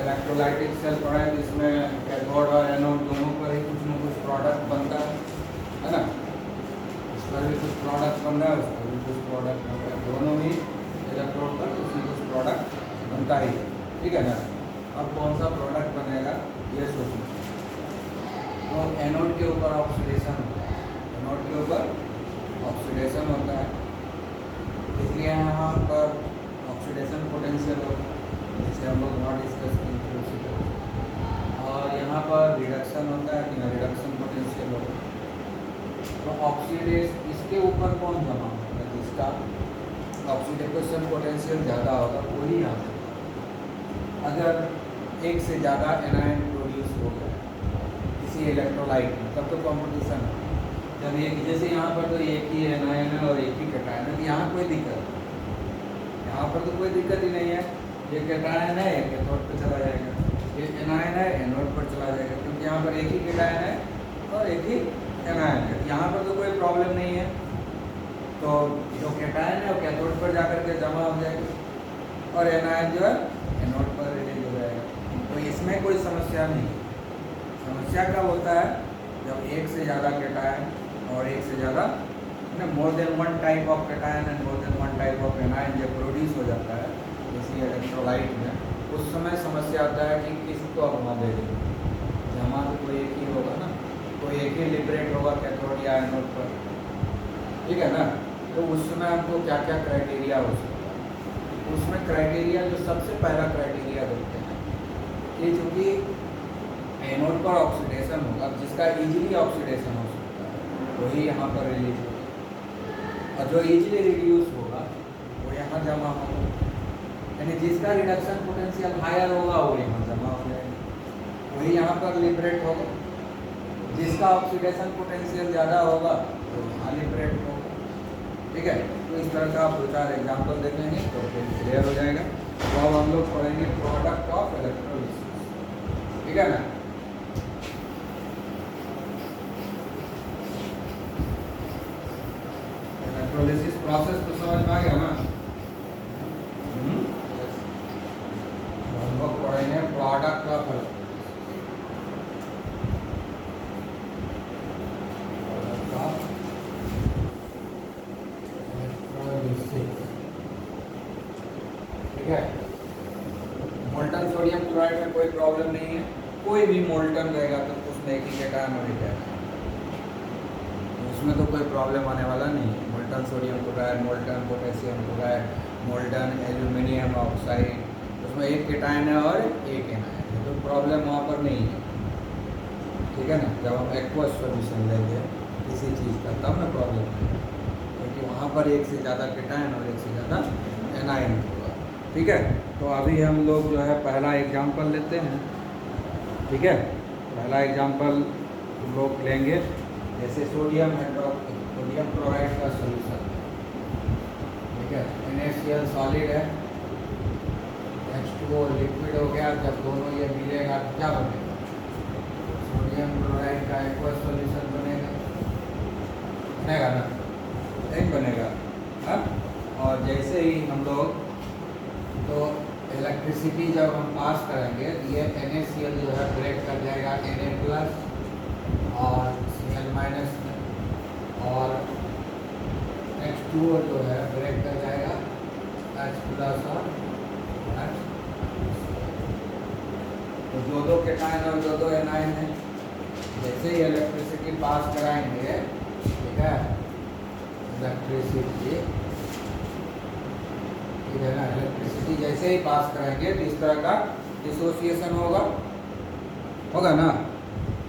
Electrolytic cell पढ़ा है जिसमें कैथोड और एनोड दोनों पर ही कुछ न कुछ प्रोडक्ट बनता है ना। इस पर भी कुछ प्रोडक्ट बन रहा है, उस पर भी कुछ प्रोडक्ट बन रहा है, दोनों ही इलेक्ट्रोड पर कुछ न कुछ प्रोडक्ट बनता ही है, ठीक है ना। अब कौन सा प्रोडक्ट बनेगा ये सोचो। तो एनोड के ऊपर ऑक्सीडेशन होता है, एनोड के ऊपर ऑक्सीडेशन होता है, इसलिए यहाँ पर ऑक्सीडेशन पोटेंशियल होगा, जिसे हम लोग वहाँ डिस्कस किए। और यहाँ पर रिडक्शन होता है कि रिडक्शन पोटेंशियल होगा। तो ऑक्सीडेशन इसके ऊपर कौन जमा होगा, जिसका ऑक्सीडेशन पोटेंशियल ज़्यादा होगा वही यहाँ से। अगर एक से ज़्यादा एनायन प्रोड्यूस हो गया किसी इलेक्ट्रोलाइट में तब तो कॉम्पिटिशन है। जब एक जैसे यहाँ पर तो एक ही एनायन है और एक ही कैटायन है, यहाँ कोई दिक्कत नहीं, यहाँ पर तो कोई दिक्कत ही नहीं है। ये कैटायन है, ये कैथोड पर चला जाएगा, ये एनायन है एनोड पर चला जाएगा, क्योंकि यहाँ पर एक ही कैटायन है और एक ही एनायन है। यहाँ पर तो कोई प्रॉब्लम नहीं है। तो जो कैटायन है वो कैथोड पर जाकर के जमा हो जाएगा और एनायन जो है एनोड पर रिलीज हो जाएगा। तो इसमें कोई समस्या नहीं है। समस्या कब होता है, जब एक से ज़्यादा कैटायन और एक से ज़्यादा more than one type of cation and more than one type of anion जब प्रोड्यूस हो जाता है किसी इलेक्ट्रोलाइट में, उस समय समस्या आता है कि किसको अपना दे देंगे। जमा तो कोई एक ही होगा ना, कोई एक ही लिबरेट होगा कैथोड या एनोड पर, ठीक है ना। तो उस समय हमको क्या क्या क्राइटेरिया हो सकता है, उसमें क्राइटेरिया जो सबसे पहला क्राइटेरिया देखते हैं कि चूँकि एनोड पर ऑक्सीडेशन होगा, जिसका इजीली ऑक्सीडेशन हो सकता है वही यहाँ पर रिलीज होगा, और जो इजीली रिड्यूस होगा वो यहाँ जमा होगा, यानी जिसका रिडक्शन पोटेंशियल हायर होगा वो यहाँ जमा हो जाएगा, वही यहाँ पर लिबरेट होगा। जिसका ऑक्सीडेशन पोटेंशियल ज़्यादा होगा तो यहाँ लिबरेट होगा, ठीक है। तो इस तरह का आप 2-4 एग्जाम्पल देखेंगे तो फिर क्लियर हो जाएगा। तो अब हम लोग पढ़ेंगे प्रोडक्ट ऑफ इलेक्ट्रोलिसिस, ठीक है ना। इलेक्ट्रोलिसिस प्रोसेस तो समझ में आ गया ना। हम लोग पढ़ेंगे product of molten sodium chloride में कोई प्रॉब्लम नहीं है, कोई भी मोल्टन रहेगा तो उसमें एक ही कैटायन और एक एनायन, उसमें तो कोई प्रॉब्लम आने वाला नहीं है। Molten sodium chloride, molten potassium chloride, molten aluminium oxide, उसमें एक कैटायन है और एक एनायन है, तो प्रॉब्लम वहाँ पर नहीं है, ठीक है ना। जब हम एक्वस सॉल्यूशन लेंगे किसी चीज़ का तब ना प्रॉब्लम है, क्योंकि वहाँ पर एक से ज़्यादा कैटायन और एक से ज़्यादा एनायन होगा, ठीक है। तो अभी हम लोग जो है पहला एग्जाम्पल लेते हैं, ठीक है। पहला एग्जाम्पल हम लोग लेंगे जैसे सोडियम क्लोराइड का सॉल्यूशन, ठीक है। NaCl सॉलिड है, H2O लिक्विड हो गया, जब दोनों ये मिलेगा तो क्या बनेगा, सोडियम क्लोराइड का एक्वस सॉल्यूशन बनेगा, बनेगा ना, नहीं बनेगा, हाँ। और जैसे ही हम लोग तो इलेक्ट्रिसिटी जब हम पास करेंगे ये NaCl जो है ब्रेक कर जाएगा Na+ और Cl- में, और H2O जो है ब्रेक कर जाएगा H+ और H। तो दो कैटायन और दो एनायन है, जैसे ही इलेक्ट्रिसिटी पास कराएंगे, ठीक है, इलेक्ट्रिसिटी, ठीक है ना, इलेक्ट्रिसिटी जैसे ही पास कराएंगे तो इस तरह का डिसोसिएशन होगा ना।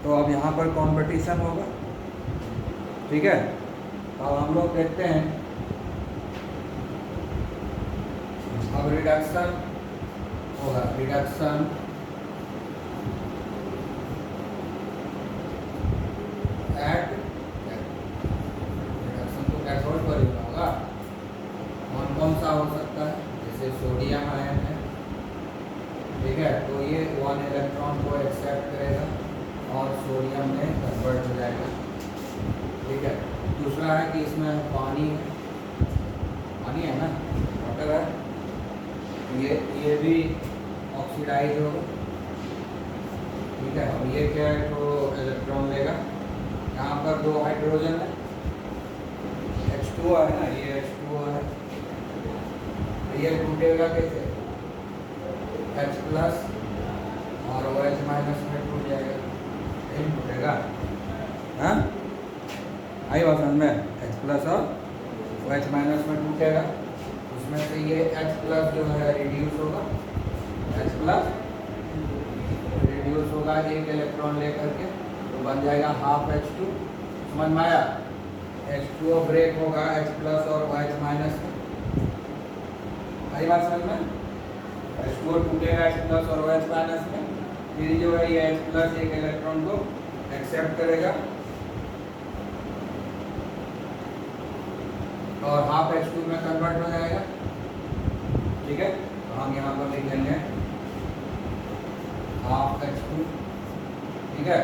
तो अब यहाँ पर कंपटीशन होगा, ठीक है। तो अब हम लोग देखते हैं, अब रिडक्शन होगा, रिडक्शन एट, रिडक्शन तो कैथोड पर ही होगा। कौन सा हो सकता है, जैसे सोडियम आयन है, ठीक है, तो ये 1 इलेक्ट्रॉन को एक्सेप्ट करेगा और सोडियम में कन्वर्ट हो जाएगा, ठीक है। दूसरा है कि इसमें पानी है ना, वाटर है, ये भी ऑक्सीडाइज होगा, ठीक है। और ये क्या है, तो इलेक्ट्रॉन लेगा, यहाँ पर 2 हाइड्रोजन है, H2O है ना, ये H2O है, तो ये टूटेगा कैसे, H प्लस और OH माइनस में टूट जाएगा, यही टूटेगा। हाँ, आई बात समझ में, H प्लस और OH माइनस में टूटेगा, उसमें से ये H प्लस जो है रिड्यूस होगा, H प्लस रिड्यूस होगा एक इलेक्ट्रॉन लेकर के, तो बन जाएगा हाफ H2। समझ में आया, H2O ब्रेक होगा H प्लस और OH माइनस में, आई बात समझ में, H2O टूटेगा H प्लस और OH माइनस में, फिर जो है ये H प्लस एक इलेक्ट्रॉन को एक्सेप्ट करेगा और हाफ H2 में कन्वर्ट हो जाएगा। ठीक है, तो हम यहाँ पर लिख लेंगे हाफ H2। ठीक है,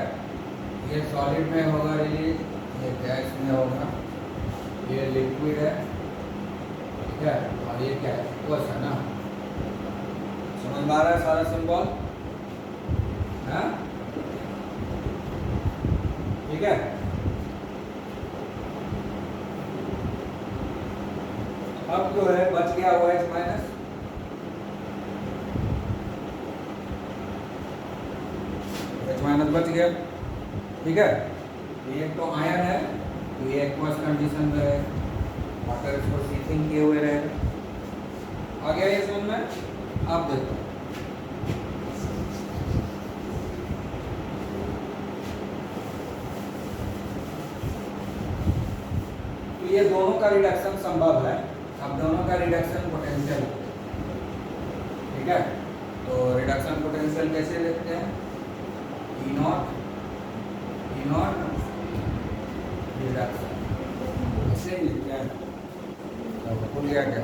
ये सॉलिड में होगा रिलीज, ये गैस में होगा, ये लिक्विड है। ठीक है, और ये क्या है, एक्वस है ना। समझ में आ रहा है सारा सिंबल, हाँ? ठीक है, अब जो है बच गया OH माइनस, OH माइनस बच गया। ठीक है, ये तो आयन है, तो ये एक्वस कंडीशन में है, वाटर इसको सीथिंग किए हुए रहे। आ गया ये समझ में। आप देखो तो ये दोनों का रिडक्शन संभव है, अब दोनों का रिडक्शन पोटेंशियल। ठीक है, तो रिडक्शन पोटेंशियल कैसे लिखते हैं, E नॉट रिडक्शन, इसे लिखते हैं, भूल गया क्या,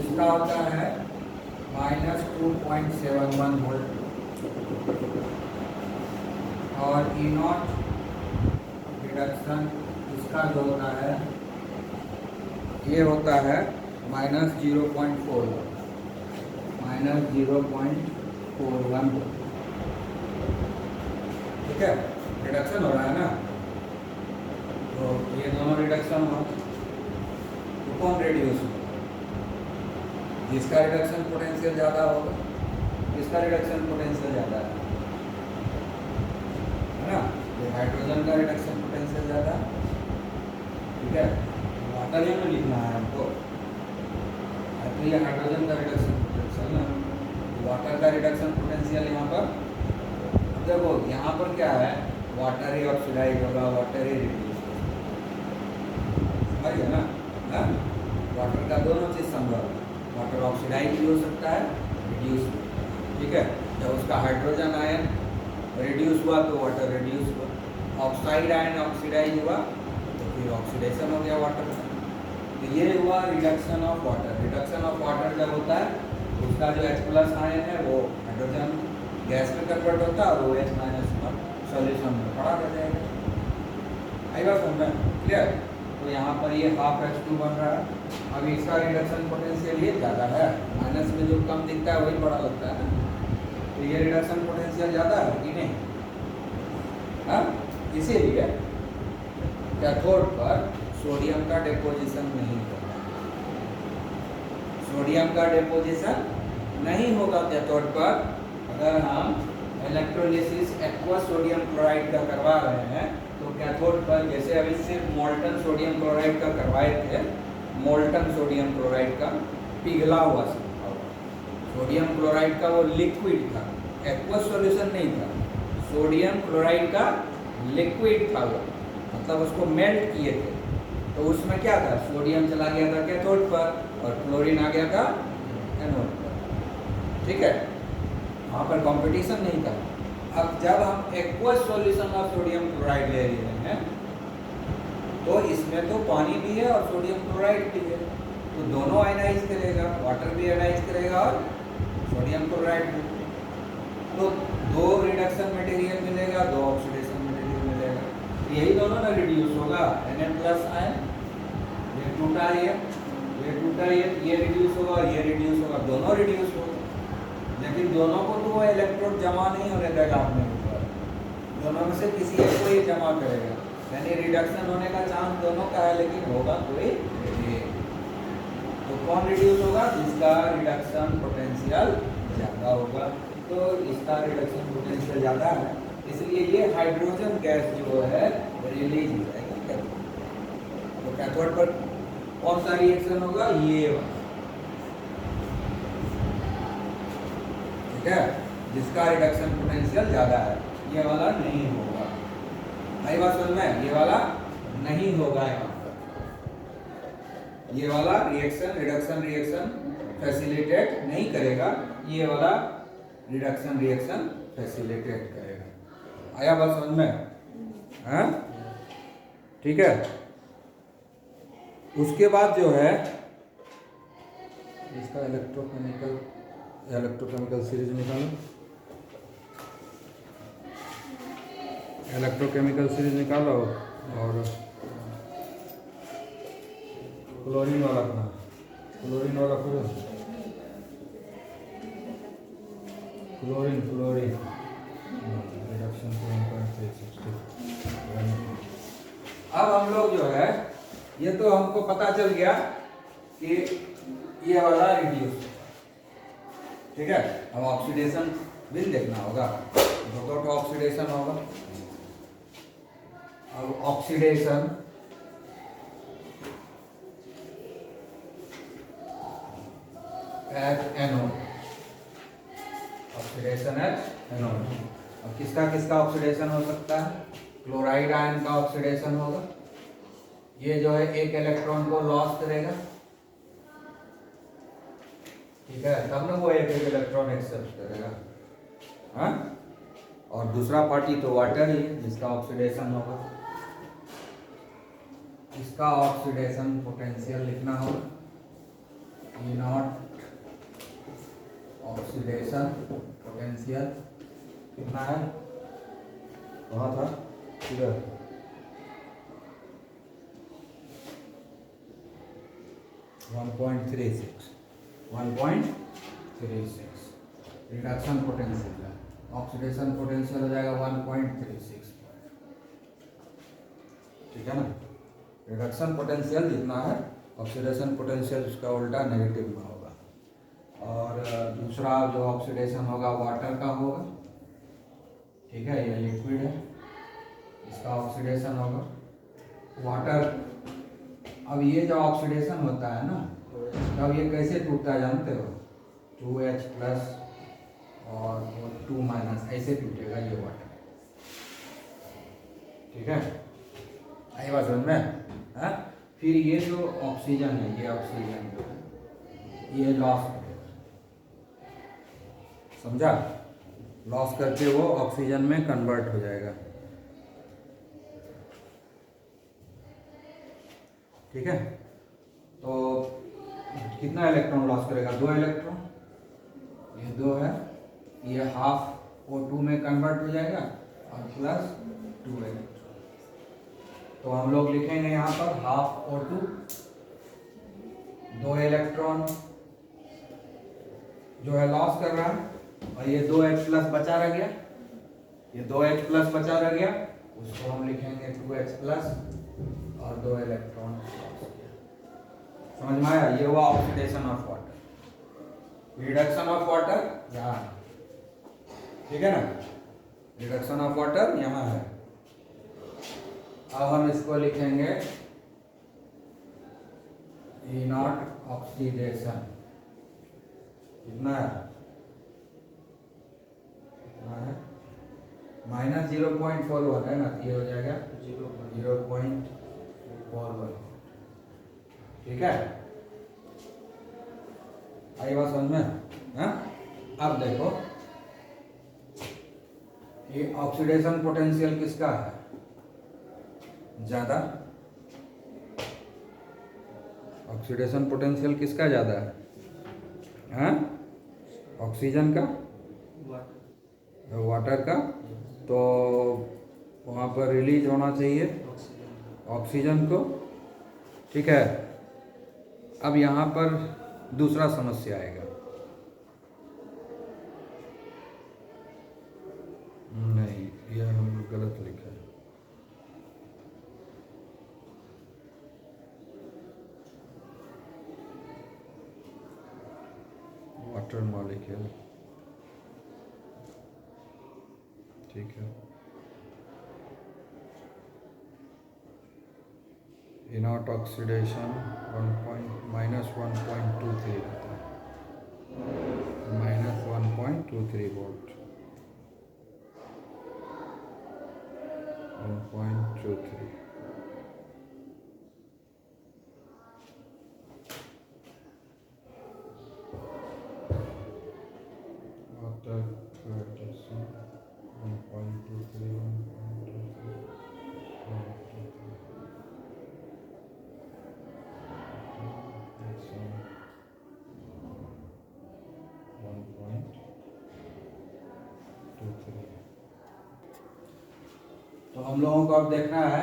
इसका होता है -2.71 वोल्ट, और E नॉट रिडक्शन इसका जो होता है ये होता है -0.4, -0.41। ठीक है, रिडक्शन हो रहा है ना, तो ये दोनों रिडक्शन हो, तो कौन रिड्यूस हो, जिसका रिडक्शन पोटेंशियल ज़्यादा होगा, जिसका रिडक्शन पोटेंशियल ज़्यादा है ना, ये हाइड्रोजन का रिडक्शन पोटेंशियल ज़्यादा। ठीक है, वाटर में लिखना है हमको, तो ये हाइड्रोजन का रिडक्शन पोटेंशियल ना, वाटर का रिडक्शन पोटेंशियल यहाँ पर देखो, यहाँ पर क्या है, वाटर ही ऑक्सीडाइज होगा, वाटर ही रिड्यूस होगा, है ना, हाँ? वाटर का दोनों चीज़ संभव है, वाटर ऑक्सीडाइज भी हो सकता है, रिड्यूस। ठीक है, जब उसका हाइड्रोजन आयन रिड्यूस हुआ तो वाटर रिड्यूस हुआ, ऑक्साइड आयन ऑक्सीडाइज हुआ तो फिर ऑक्सीडेशन हो गया वाटर का। तो ये हुआ reduction of water. Reduction of water जब होता है उसका जो H प्लस आयन है वो हाइड्रोजन गैस में कन्वर्ट होता है और OH माइनस पर सॉल्यूशन में खड़ा रह जाएगा। आई बात समझ में, क्लियर। तो यहाँ पर ये हाफ H2 बन रहा है, अब इसका रिडक्शन पोटेंशियल ये ज़्यादा है, माइनस में जो कम दिखता है वही बड़ा लगता है ना, तो ये रिडक्शन पोटेंशियल ज़्यादा है कि नहीं, हाँ? इसीलिए कैथोड पर सोडियम का डिपोजिशन नहीं होगा, सोडियम का डिपोजिशन नहीं होगा कैथोड पर। अगर हम इलेक्ट्रोलिसिस एक्वा सोडियम क्लोराइड का करवा रहे हैं तो कैथोड पर, जैसे अभी सिर्फ मोल्टन सोडियम क्लोराइड का करवाए थे, मोल्टन सोडियम क्लोराइड का पिघला हुआ सोडियम क्लोराइड का वो लिक्विड था, एक्वा सॉल्यूशन नहीं था, सोडियम क्लोराइड का लिक्विड था वो, मतलब उसको मेल्ट किए थे, तो उसमें क्या था, सोडियम चला गया था कैथोड पर और क्लोरीन आ गया था एनोड पर। ठीक है, वहाँ पर कंपटीशन नहीं था। अब जब हम aqueous solution of sodium chloride ले रहे हैं तो इसमें तो पानी भी है और सोडियम क्लोराइड भी है, तो दोनों आयनाइज करेगा, वाटर भी आयनाइज करेगा और सोडियम क्लोराइड भी। तो दो रिडक्शन मटेरियल मिलेगा, दो ऑक्सीडेशन मटेरियल मिलेगा, यही दोनों ना रिड्यूस होगा, Na+ आयन, ये टूटा, ये टूटा, ये रिड्यूस होगा, ये रिड्यूस होगा, दोनों रिड्यूस होगा। लेकिन दोनों को तो वो इलेक्ट्रॉन जमा नहीं होने देगा अपने ऊपर, दोनों में से किसी एक को ही जमा करेगा, यानी रिडक्शन होने का चांस दोनों का है, लेकिन होगा कोई एक। तो कौन रिड्यूस होगा? जिसका रिडक्शन पोटेंशियल ज़्यादा होगा। तो इसका रिडक्शन पोटेंशियल ज़्यादा है, इसलिए ये हाइड्रोजन गैस जो है रिलीज हो जाएगी कैथोड। तो कैथोड पर कौन सा रिएक्शन होगा? ये वाला, ठीक है, जिसका रिडक्शन पोटेंशियल ज़्यादा है। ये वाला नहीं होगा। आई बात समझ में? ये वाला नहीं होगा यहाँ पर, ये वाला रिएक्शन रिडक्शन रिएक्शन फैसिलिटेट नहीं करेगा, ये वाला रिडक्शन रिएक्शन फैसिलिटेट करेगा। आया बात समझ में? हाँ, ठीक है। उसके बाद जो है इसका इलेक्ट्रोकेमिकल सीरीज निकालो, इलेक्ट्रोकेमिकल सीरीज निकालो और क्लोरीन वाला अपना, क्लोरीन वाला पूरा क्लोरीन रिडक्शन अब हम लोग जो है, ये तो हमको पता चल गया कि ये वाला रिड्यूस, ठीक है। अब ऑक्सीडेशन भी देखना होगा, दो ऑक्सीडेशन होगा। अब oxidation at anode, oxidation at anode. अब किसका किसका ऑक्सीडेशन हो सकता है? क्लोराइड आयन का ऑक्सीडेशन होगा। ये जो है एक इलेक्ट्रॉन को लॉस करेगा, ठीक है, तब ना वो एक इलेक्ट्रॉन एक्सेप्ट करेगा, हाँ। और दूसरा पार्टी तो वाटर ही है, जिसका ऑक्सीडेशन होगा। इसका ऑक्सीडेशन पोटेंशियल लिखना होगा, E नॉट ऑक्सीडेशन पोटेंशियल कितना है? वहाँ था इधर, वन पॉइंट 1.36 रिडक्शन पोटेंशियल है, ऑक्सीडेशन पोटेंशियल हो जाएगा 1.36, ठीक है ना। रिडक्शन पोटेंशियल जितना है, ऑक्सीडेशन पोटेंशियल उसका उल्टा नेगेटिव में होगा। और दूसरा जो ऑक्सीडेशन होगा वाटर का होगा, ठीक है, ये लिक्विड है, इसका ऑक्सीडेशन होगा वाटर। अब ये जो ऑक्सीडेशन होता है ना, तब ये कैसे टूटता है जानते हो? 2H प्लस और 2 माइनस, ऐसे टूटेगा ये वाटर, ठीक है। आई बात समझ में? हाँ, फिर ये जो ऑक्सीजन है, ये ऑक्सीजन जो है ये लॉस करेगा, समझा? लॉस करके वो ऑक्सीजन में कन्वर्ट हो जाएगा, ठीक है। तो कितना इलेक्ट्रॉन लॉस करेगा? 2 इलेक्ट्रॉन, ये 2 है, ये हाफ O2 में कन्वर्ट हो जाएगा और प्लस 2 इलेक्ट्रॉन। तो हम लोग लिखेंगे यहाँ पर हाफ O2, 2 इलेक्ट्रॉन जो है लॉस कर रहा है, और ये 2H प्लस बचा रह गया, ये 2H प्लस बचा रह गया, उसको हम लिखेंगे 2H प्लस और 2 इलेक्ट्रॉन लॉस किया। समझ में आया? ये हुआ oxidation of water. Reduction of water यहाँ, ठीक है ना, रिडक्शन ऑफ वाटर यहाँ है। अब हम इसको लिखेंगे E नॉट ऑक्सीडेशन, कितना है? माइनस 0.41 है ना, ये हो जाएगा 0.41, ठीक है। आई बात समझ में? हाँ, अब देखो ये ऑक्सीडेशन पोटेंशियल किसका है ज्यादा? ऑक्सीडेशन पोटेंशियल किसका ज्यादा है? हाँ, ऑक्सीजन का, वाटर का। तो वहाँ पर रिलीज होना चाहिए ऑक्सीजन को, ठीक है। अब यहाँ पर दूसरा समस्या आएगा, गलत लिखा है। वाटर मॉलिक्यूल, ठीक है। इनॉट ऑक्सीडेशन -1.23 रहता है, -1.23 वोल्ट, 1.23। Water fluctuation 1.23, 1.23, 1.23। तो हम लोगों को अब देखना है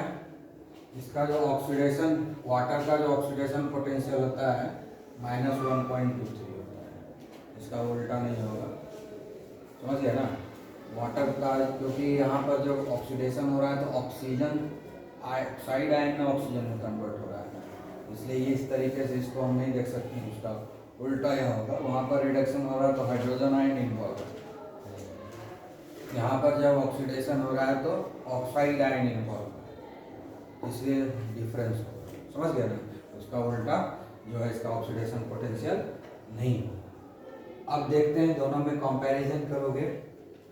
इसका जो ऑक्सीडेशन, वाटर का जो ऑक्सीडेशन पोटेंशियल होता है -1.23 होता है, इसका उल्टा नहीं होगा, समझ गया ना। वाटर का क्योंकि यहाँ पर जो ऑक्सीडेशन हो रहा है तो ऑक्सीजन ऑक्साइड आयन में ऑक्सीजन में कन्वर्ट हो रहा है, इसलिए ये इस तरीके से इसको हम नहीं देख सकते हैं, उसका उल्टा यहाँ होगा। वहाँ पर रिडक्शन हो रहा है तो हाइड्रोजन आयन इन्वॉल्व है, यहाँ पर जब ऑक्सीडेशन हो रहा है तो ऑक्साइड आयन इन्वॉल्व है, इसलिए डिफरेंस हो, समझ गया ना। उसका उल्टा जो है इसका ऑक्सीडेशन पोटेंशियल नहीं हो। अब देखते हैं दोनों में कंपैरिजन करोगे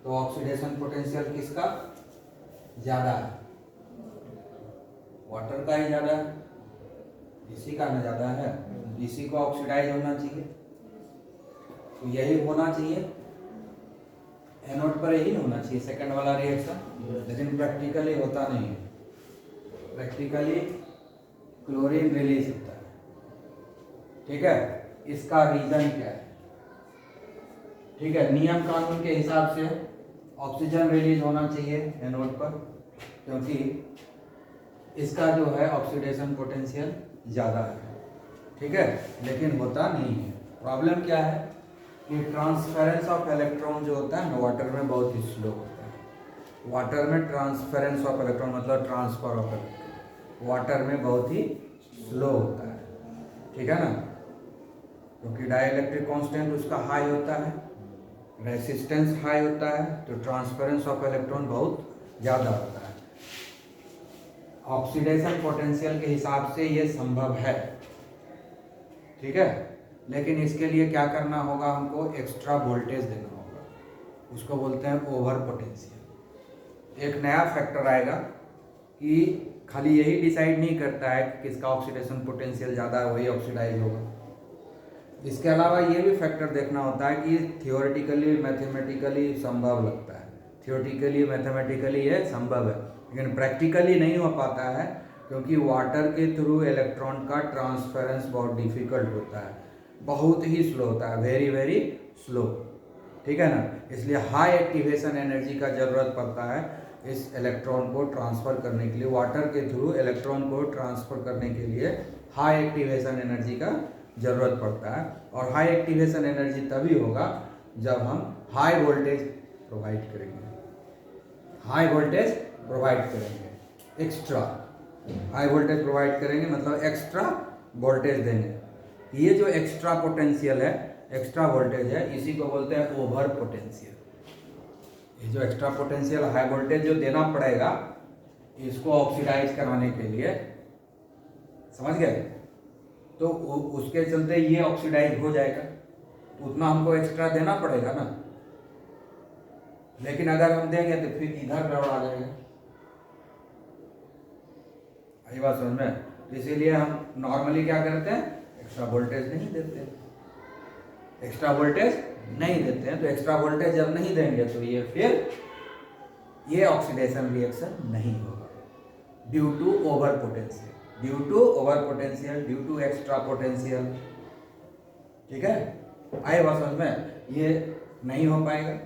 तो ऑक्सीडेशन पोटेंशियल किसका ज़्यादा है, वाटर का ही ज़्यादा है, इसी का ना ज़्यादा है, इसी को ऑक्सीडाइज होना चाहिए, तो यही होना चाहिए, एनोड पर यही होना चाहिए सेकंड वाला रिएक्शन, लेकिन प्रैक्टिकली होता नहीं है। प्रैक्टिकली क्लोरीन रिलीज होता है, ठीक है। इसका रीजन क्या है, ठीक है, नियम कानून के हिसाब से ऑक्सीजन रिलीज होना चाहिए एनोड पर, क्योंकि इसका जो है ऑक्सीडेशन पोटेंशियल ज़्यादा है, ठीक है, लेकिन होता नहीं है। प्रॉब्लम क्या है कि ट्रांसफरेंस ऑफ इलेक्ट्रॉन जो होता है ना वाटर में बहुत ही स्लो होता है। वाटर में ट्रांसफरेंस ऑफ इलेक्ट्रॉन मतलब ट्रांसफर ऑफ इलेक्ट्रॉन वाटर में बहुत ही स्लो होता है, ठीक है ना, क्योंकि डाइलेक्ट्रिक कांस्टेंट उसका हाई होता है, रेसिस्टेंस हाई होता है, तो ट्रांसफरेंस ऑफ इलेक्ट्रॉन बहुत ज़्यादा होता है। ऑक्सीडेशन पोटेंशियल के हिसाब से ये संभव है, ठीक है, लेकिन इसके लिए क्या करना होगा, हमको एक्स्ट्रा वोल्टेज देना होगा, उसको बोलते हैं ओवर पोटेंशियल। एक नया फैक्टर आएगा कि खाली यही डिसाइड नहीं करता है कि किसका ऑक्सीडेशन पोटेंशियल ज़्यादा है वही ऑक्सीडाइज होगा, इसके अलावा ये भी फैक्टर देखना होता है कि थियोरेटिकली मैथमेटिकली संभव लगता है, थियोरेटिकली मैथमेटिकली ये संभव है, लेकिन प्रैक्टिकली नहीं हो पाता है, क्योंकि वाटर के थ्रू इलेक्ट्रॉन का ट्रांसफरेंस बहुत डिफिकल्ट होता है, बहुत ही स्लो होता है, वेरी वेरी स्लो, ठीक है ना। इसलिए हाई एक्टिवेशन एनर्जी का ज़रूरत पड़ता है इस इलेक्ट्रॉन को ट्रांसफ़र करने के लिए, वाटर के थ्रू इलेक्ट्रॉन को ट्रांसफ़र करने के लिए हाई एक्टिवेशन एनर्जी का ज़रूरत पड़ता है। और हाई एक्टिवेशन एनर्जी तभी होगा जब हम हाई वोल्टेज प्रोवाइड करेंगे, हाई वोल्टेज प्रोवाइड करेंगे, एक्स्ट्रा हाई वोल्टेज प्रोवाइड करेंगे मतलब एक्स्ट्रा वोल्टेज देंगे। ये जो एक्स्ट्रा पोटेंशियल है, एक्स्ट्रा वोल्टेज है, इसी को बोलते हैं ओवर पोटेंशियल। ये जो एक्स्ट्रा पोटेंशियल हाई वोल्टेज जो देना पड़ेगा इसको ऑक्सीडाइज कराने के लिए, समझ गए, तो उसके चलते ये ऑक्सीडाइज हो जाएगा, तो उतना हमको एक्स्ट्रा देना पड़ेगा ना, लेकिन अगर हम देंगे तो फिर इधर गड़बड़ आ जाएगा, आई बात समझ में। तो इसीलिए हम नॉर्मली क्या करते हैं, एक्स्ट्रा वोल्टेज नहीं देते, एक्स्ट्रा वोल्टेज नहीं देते हैं। तो एक्स्ट्रा वोल्टेज जब नहीं देंगे तो ये फिर ये ऑक्सीडेशन रिएक्शन नहीं होगा, due to over potential, due to over potential, due to extra potential, ठीक है। आए बात समझ में, ये नहीं हो पाएगा,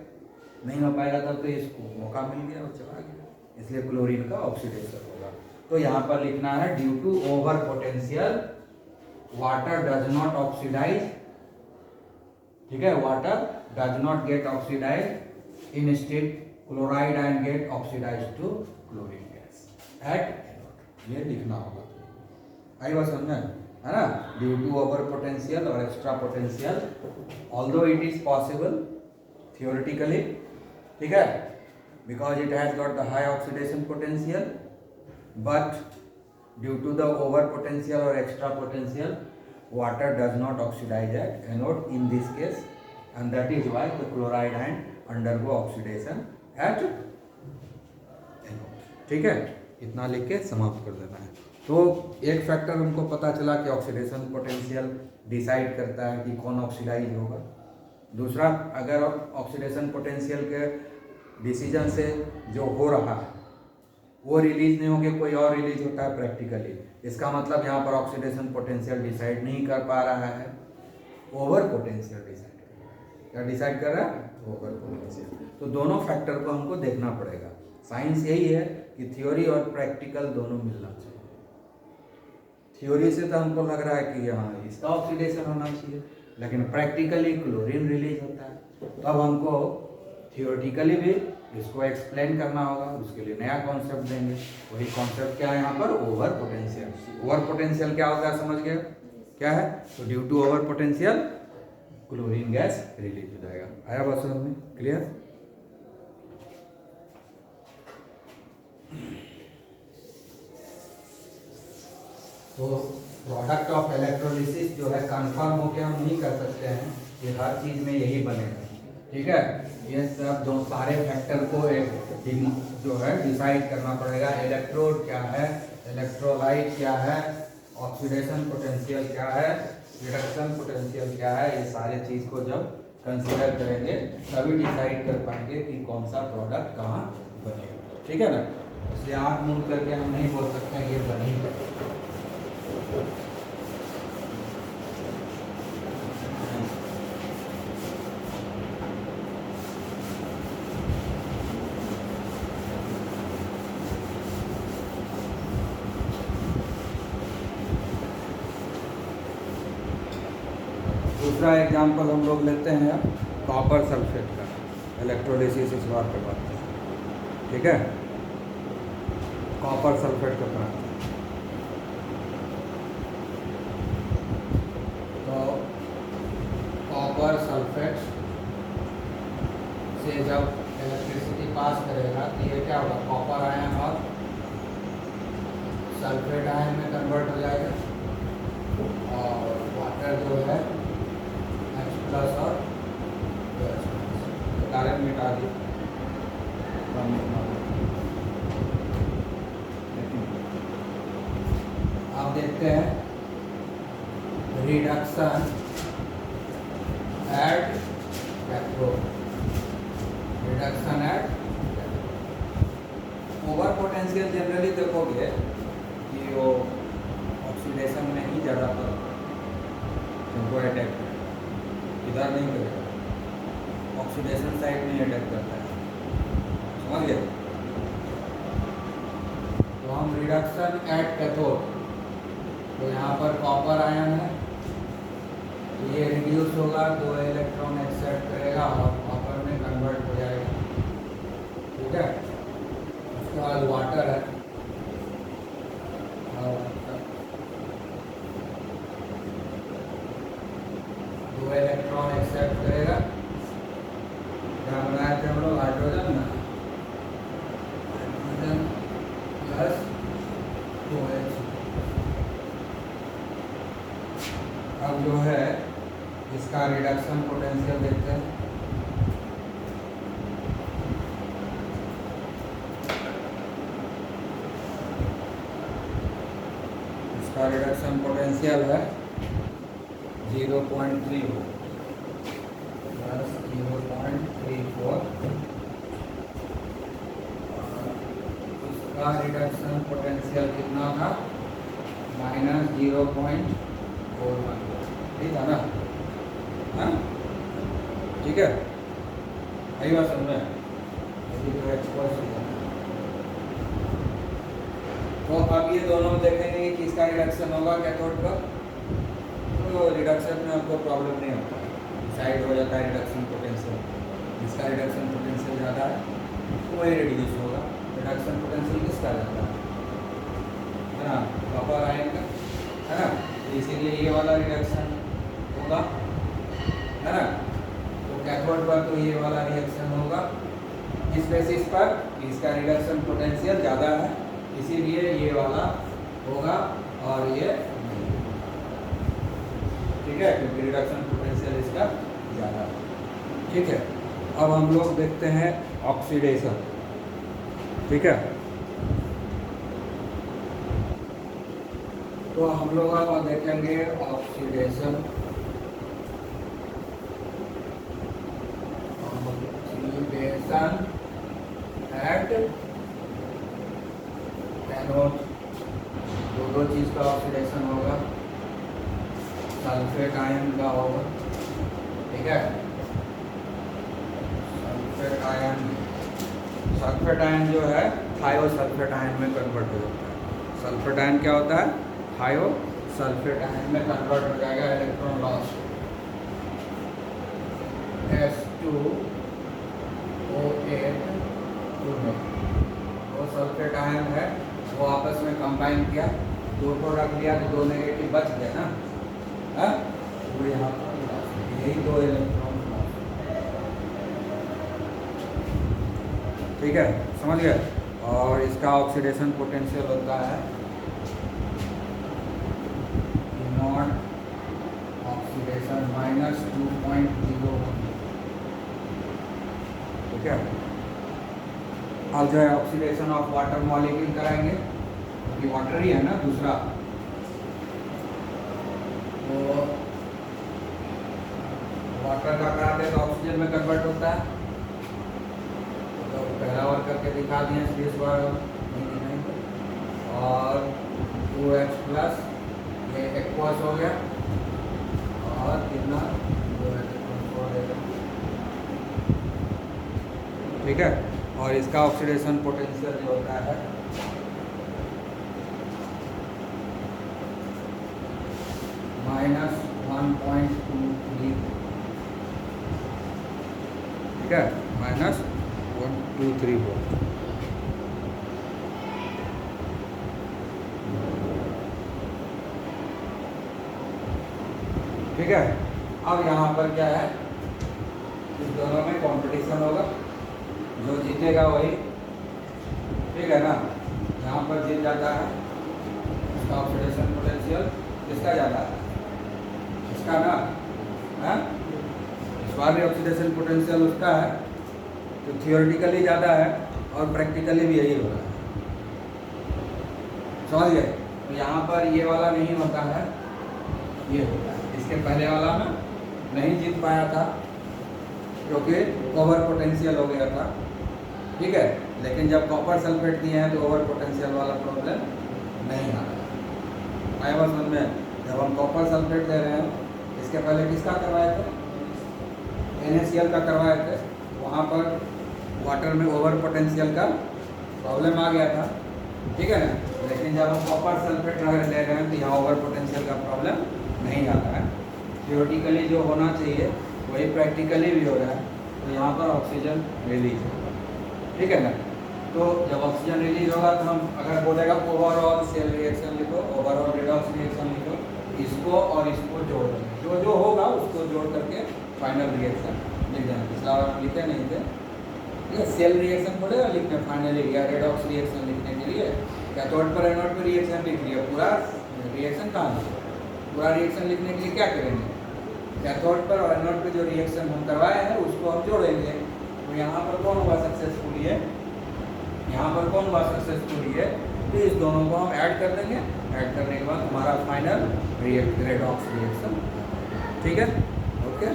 नहीं हो पाएगा तब तो इसको मौका मिल गया और चला गया, इसलिए क्लोरीन का ऑक्सीडेशन होगा। तो यहाँ पर लिखना है due to over potential water does not oxidise, ठीक है, water does not get oxidise instead chloride ion get oxidise to chlorine gas at anode. ये लिखना होगा। आई बात समझ में, है ना? ड्यू टू ओवर पोटेंशियल और extra potential, although it is possible theoretically, ठीक है, because it has got the high oxidation potential, but due to the over potential और extra potential, water does not oxidize at anode in this case, and that is why the chloride ion undergo oxidation at anode। ठीक है, इतना लिख के समाप्त कर देना है। तो एक फैक्टर हमको पता चला कि ऑक्सीडेशन पोटेंशियल डिसाइड करता है कि कौन ऑक्सीडाइज होगा। दूसरा, अगर ऑक्सीडेशन पोटेंशियल के डिसीजन से जो हो रहा है वो रिलीज नहीं होकर कोई और रिलीज होता है प्रैक्टिकली, इसका मतलब यहाँ पर ऑक्सीडेशन पोटेंशियल डिसाइड नहीं कर पा रहा है, ओवर पोटेंशियल डिसाइड कर रहा है। क्या डिसाइड कर रहा है? Over potential. तो दोनों फैक्टर को हमको देखना पड़ेगा। साइंस यही है कि थ्योरी और प्रैक्टिकल दोनों मिलना चाहिए। थ्योरी से तो हमको लग रहा है कि हाँ इसका ऑक्सीडेशन होना चाहिए, लेकिन प्रैक्टिकली क्लोरीन रिलीज होता है। तो अब हमको थियोरेटिकली भी इसको एक्सप्लेन करना होगा, उसके लिए नया कॉन्सेप्ट देंगे। वही कॉन्सेप्ट क्या है यहाँ पर? Over potential. ओवर पोटेंशियल क्या होगा, समझ गए क्या है? तो due to over potential chlorine gas release हो जाएगा। आया बात समझ में? क्लियर? तो प्रोडक्ट ऑफ इलेक्ट्रोलिसिस जो है कंफर्म होकर हम नहीं कर सकते हैं कि हर चीज में यही बनेगा, ठीक है। ये सब जो सारे फैक्टर को एक जो है डिसाइड करना पड़ेगा। इलेक्ट्रोड क्या है, इलेक्ट्रोलाइट क्या है, ऑक्सीडेशन पोटेंशियल क्या है, रिडक्शन पोटेंशियल क्या है, ये सारे चीज को जब कंसीडर करेंगे तभी डिसाइड कर पाएंगे कि कौन सा प्रोडक्ट कहाँ बनेगा, ठीक है ना। इसलिए आँख मूंद करके हम नहीं बोल सकते हैं ये बनेगा। दूसरा एग्जाम्पल हम लोग लेते हैं कॉपर सल्फेट का, इलेक्ट्रोलिसिस इस बार पे बात है, ठीक है। कॉपर सल्फेट का प्लांट, तो कॉपर सल्फेट से जब इलेक्ट्रिसिटी पास करेगा तो ये क्या होगा, कॉपर आयन और सल्फेट आयन में कन्वर्ट हो जाएगा और वाटर जो है प्लस और कारण मिटा दी। आप देखते हैं reduction at cathode, reduction at over potential generally देखोगे कि वो ऑक्सीडेशन में ही ज़्यादातर तुमको अटैक करेगा, इधर नहीं करेगा, ऑक्सीडेशन साइड में अटैक करता है, समझ गए। तो हम रिडक्शन एट कैथोड, तो यहाँ पर कॉपर आयन है तो ये रिड्यूस होगा, 2 इलेक्ट्रॉन एक्सेप्ट करेगा और कॉपर में कन्वर्ट हो जाएगा, ठीक है। उसके बाद वाटर है और 2 इलेक्ट्रॉन एक्सेप्ट करेगा, क्या बनाए थे हम लोग, हाइड्रोजन ना, हाइड्रोजन प्लस 2H। अब जो है इसका रिडक्शन पोटेंशियल देखते हैं। इसका रिडक्शन पोटेंशियल है 0.3 प्लस 0.34। इसका रिडक्शन पोटेंशियल कितना था, -0.41, ठीक है ना, हाँ ठीक है। यही बात समझ में, तो एक्सपोज हो जाए। तो अब ये दोनों देखेंगे कि किसका रिडक्शन होगा कैथोड का, तो रिडक्शन में आपको प्रॉब्लम नहीं होता, साइड हो जाता है रिडक्शन पोटेंशियल। जिसका रिडक्शन पोटेंशियल ज़्यादा है वही रिड्यूस होगा। रिडक्शन पोटेंशियल किसका रहता है ना, कॉपर आयन का, है ना। इसीलिए ये वाला रिडक्शन होगा, है ना। तो कैथोड पर तो ये वाला रिएक्शन होगा, इस बेसिस पर इसका रिडक्शन पोटेंशियल ज़्यादा है, इसीलिए ये वाला होगा और ये नहीं होगा। ठीक है, क्योंकि रिडक्शन पोटेंशियल इसका ज़्यादा है। ठीक है, अब हम लोग देखते हैं ऑक्सीडेशन। ठीक है, तो हम लोग अब देखेंगे ऑक्सीडेशन। ऑक्सीडेशन एट एनोड, दो चीज़ का ऑक्सीडेशन होगा, सल्फेट आयन का होगा। ठीक है, सल्फेट आयन जो है थायोसल्फेट आयन में कन्वर्ट हो जाता है। सल्फेट आयन क्या होता है, थायोसल्फेट आयन में कन्वर्ट हो जाएगा। इलेक्ट्रॉन लॉस H2O8 में वो सल्फेट आयन है, वो आपस में कंबाइन किया, दो प्रोडक्ट लिया तो दो नेगेटिव बच गया ना, हाँ। तो यहाँ पर यही दो इलेक्ट्रॉन लॉस। ठीक है, समझ गए। और इसका ऑक्सीडेशन पोटेंशियल होता है नॉट ऑक्सीडेशन -2.01। ठीक है, अब जो है ऑक्सीडेशन ऑफ वाटर मॉलिक्यूल कराएंगे, क्योंकि वाटर ही है ना दूसरा। तो वाटर का कराते तो ऑक्सीजन में कन्वर्ट होता है। तो पहला बार करके दिखा दिए, इस बार और 2H+ ये एक्वस हो गया और कितना 2H+। ठीक है, और इसका ऑक्सीडेशन पोटेंशियल जो होता है -1.23। ठीक है, -123 वोल्ट। ठीक है, अब यहाँ पर क्या है, इस दोनों में कंपटीशन होगा, जो जीतेगा वही। ठीक है ना, यहाँ पर जीत जाता है, इसका ऑक्सीडेशन पोटेंशियल किसका ज़्यादा है, इसका ना, है। इस बार भी ऑक्सीडेशन पोटेंशियल उसका है, तो थियोरेटिकली ज़्यादा है और प्रैक्टिकली भी यही होगा। समझ गए। तो यहाँ पर ये वाला नहीं होता है, ये होता है। इसके पहले वाला में नहीं जीत पाया था क्योंकि ओवर पोटेंशियल हो गया था। ठीक है, लेकिन जब कॉपर सल्फेट दिए हैं तो ओवर पोटेंशियल वाला प्रॉब्लम नहीं आ रहा है। आया समझ में। जब हम कॉपर सल्फेट दे रहे हैं, इसके पहले किसका करवाए थे, NaCl का करवाए थे, वहाँ पर वाटर में ओवर पोटेंशियल का प्रॉब्लम आ गया था। ठीक है ना, लेकिन जब हम कॉपर सल्फेट ले रहे हैं तो यहाँ ओवर पोटेंशियल का प्रॉब्लम नहीं आता है। थियोरेटिकली जो होना चाहिए वही प्रैक्टिकली भी हो रहा है। तो यहाँ पर ऑक्सीजन रिलीज होगा। ठीक है ना, तो जब ऑक्सीजन रिलीज होगा तो हम अगर बोलेगा ओवरऑल सेल रिएक्शन लिखो, ओवरऑल रिडॉक्स रिएक्शन लिखो, इसको और इसको जोड़ देंगे, जो जो होगा उसको जोड़ करके फाइनल रिएक्शन लिख देंगे। पिछला बार हम लिखे नहीं थे। ठीक है, सेल रिएक्शन बोलेगा लिखने फाइनली, या रिडॉक्स रिएक्शन लिखने के लिए कैथोड पर एनोड पर रिएक्शन लिख लिया, पूरा रिएक्शन कहाँ लिखा, पूरा रिएक्शन लिखने के लिए क्या करेंगे, कैथोड पर और एनोड पर जो रिएक्शन हम करवाए हैं उसको हम जोड़ेंगे। तो यहाँ पर कौन हुआ सक्सेसफुली है, यहाँ पर कौन हुआ सक्सेसफुली है, तो इस दोनों को हम ऐड कर देंगे। ऐड करने के बाद हमारा फाइनल रिडॉक्स रिएक्शन। ठीक है, ओके।